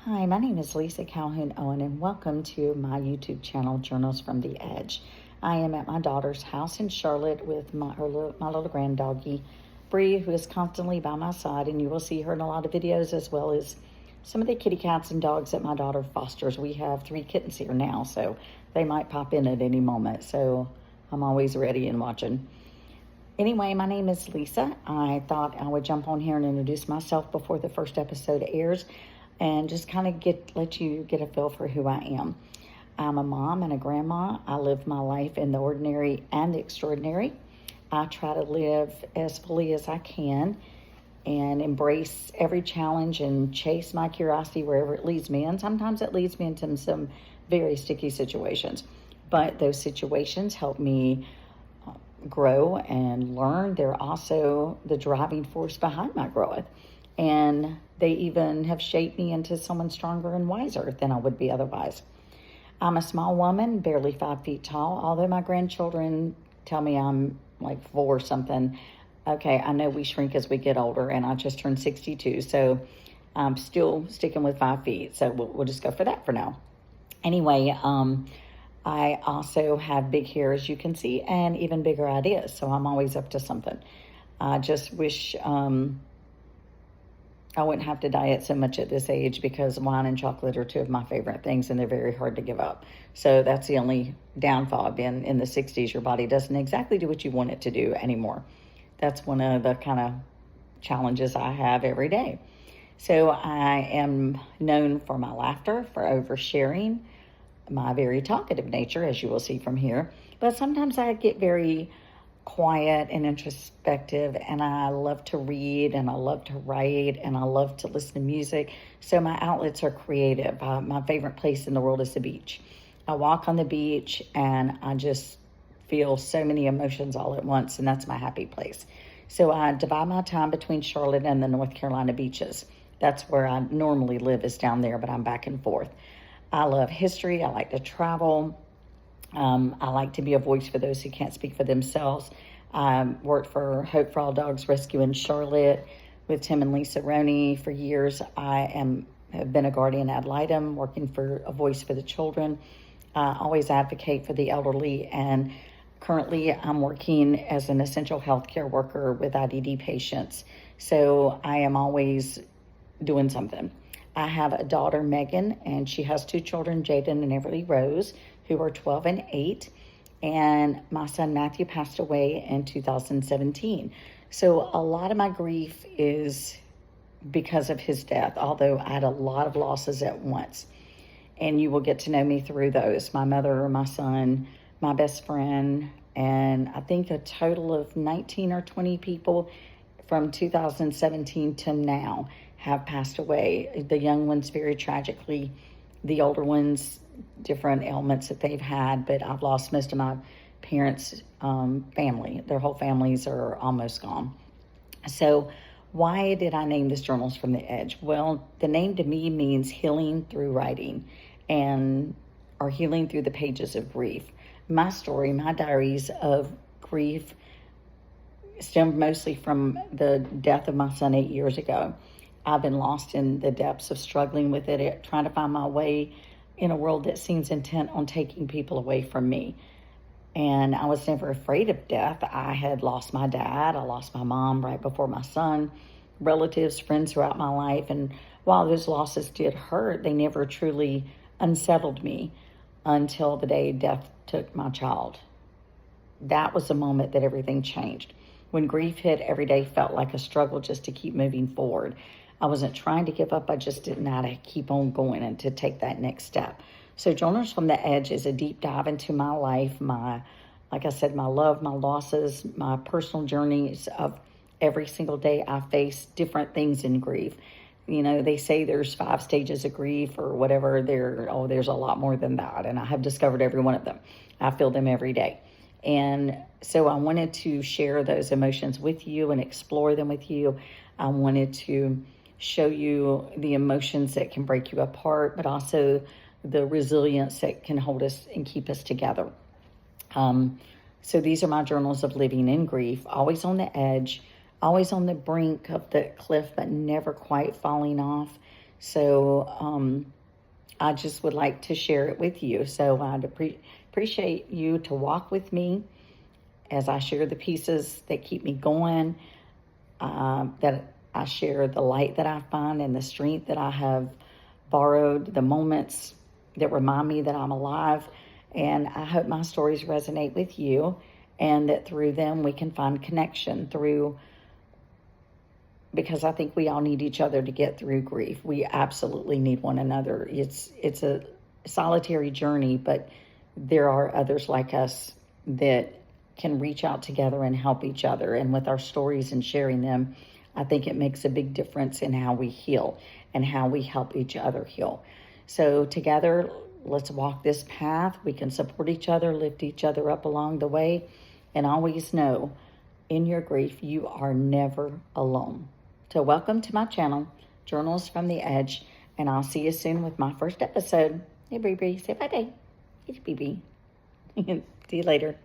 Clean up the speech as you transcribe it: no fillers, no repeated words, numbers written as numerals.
Hi, my name is Lisa Calhoun-Owen, and welcome to my YouTube channel, Journals from the Edge. I am at my daughter's house in Charlotte with my little grand doggy, Bree, who is constantly by my side, and you will see her in a lot of videos, as well as some of the kitty cats and dogs that my daughter fosters. We have 3 kittens here now, so they might pop in at any moment, so I'm always ready and watching. Anyway, my name is Lisa. I thought I would jump on here and introduce myself before the first episode airs and just kind of let you get a feel for who I am. I'm a mom and a grandma. I live my life in the ordinary and the extraordinary. I try to live as fully as I can and embrace every challenge and chase my curiosity wherever it leads me. And sometimes it leads me into some very sticky situations. But those situations help me grow and learn. They're also the driving force behind my growth. And they even have shaped me into someone stronger and wiser than I would be otherwise. I'm a small woman, barely 5 feet tall, although my grandchildren tell me I'm like 4 or something. Okay, I know we shrink as we get older, and I just turned 62, so I'm still sticking with 5 feet, so we'll just go for that for now. Anyway, I also have big hair, as you can see, and even bigger ideas, so I'm always up to something. I just wish I wouldn't have to diet so much at this age, because wine and chocolate are 2 of my favorite things, and they're very hard to give up. So that's the only downfall. Being in the 60s, your body doesn't exactly do what you want it to do anymore. That's one of the kind of challenges I have every day. So I am known for my laughter, for oversharing, my very talkative nature, as you will see from here. But sometimes I get very quiet and introspective, and I love to read, and I love to write, and I love to listen to music. So my outlets are creative. My favorite place in the world is the beach. I walk on the beach and I just feel so many emotions all at once, and that's my happy place. So I divide my time between Charlotte and the North Carolina beaches. That's where I normally live, is down there, but I'm back and forth. I love history. I like to travel. I like to be a voice for those who can't speak for themselves. I worked for Hope for All Dogs Rescue in Charlotte with Tim and Lisa Roney for years. Have been a guardian ad litem, working for a voice for the children. I always advocate for the elderly, and currently I'm working as an essential healthcare worker with IDD patients. So I am always doing something. I have a daughter, Megan, and she has 2 children, Jaden and Everly Rose, who are 12 and 8. And my son, Matthew, passed away in 2017. So a lot of my grief is because of his death, although I had a lot of losses at once. And you will get to know me through those. My mother, my son, my best friend, and I think a total of 19 or 20 people from 2017 to now have passed away. The young ones very tragically, the older ones different ailments that they've had, but I've lost most of my parents' family. Their whole families are almost gone. So why did I name this Journals from the Edge? Well, the name to me means healing through writing, or healing through the pages of grief. My story, my diaries of grief stemmed mostly from the death of my son 8 years ago. I've been lost in the depths of struggling with it, trying to find my way in a world that seems intent on taking people away from me. And I was never afraid of death. I had lost my dad. I lost my mom right before my son, relatives, friends throughout my life. And while those losses did hurt, they never truly unsettled me until the day death took my child. That was the moment that everything changed. When grief hit, every day felt like a struggle just to keep moving forward. I wasn't trying to give up. I just didn't know how to keep on going and to take that next step. So Journals from the Edge is a deep dive into my life, like I said, my love, my losses, my personal journeys of every single day I face different things in grief. You know, they say there's 5 stages of grief or whatever. There's a lot more than that. And I have discovered every one of them. I feel them every day. And so I wanted to share those emotions with you and explore them with you. I wanted to show you the emotions that can break you apart, but also the resilience that can hold us and keep us together. So these are my journals of living in grief, always on the edge, always on the brink of the cliff, but never quite falling off. So I just would like to share it with you. So I'd appreciate you to walk with me as I share the pieces that keep me going, that I share the light that I find and the strength that I have borrowed, the moments that remind me that I'm alive. And I hope my stories resonate with you, and that through them we can find connection because I think we all need each other to get through grief. We absolutely need one another. It's a solitary journey, but there are others like us that can reach out together and help each other. And with our stories and sharing them, I think it makes a big difference in how we heal and how we help each other heal. So together, let's walk this path. We can support each other, lift each other up along the way, and always know in your grief, you are never alone. So welcome to my channel, Journals from the Edge, and I'll see you soon with my first episode. Hey, Bree, say bye-bye. It's BB. See you later.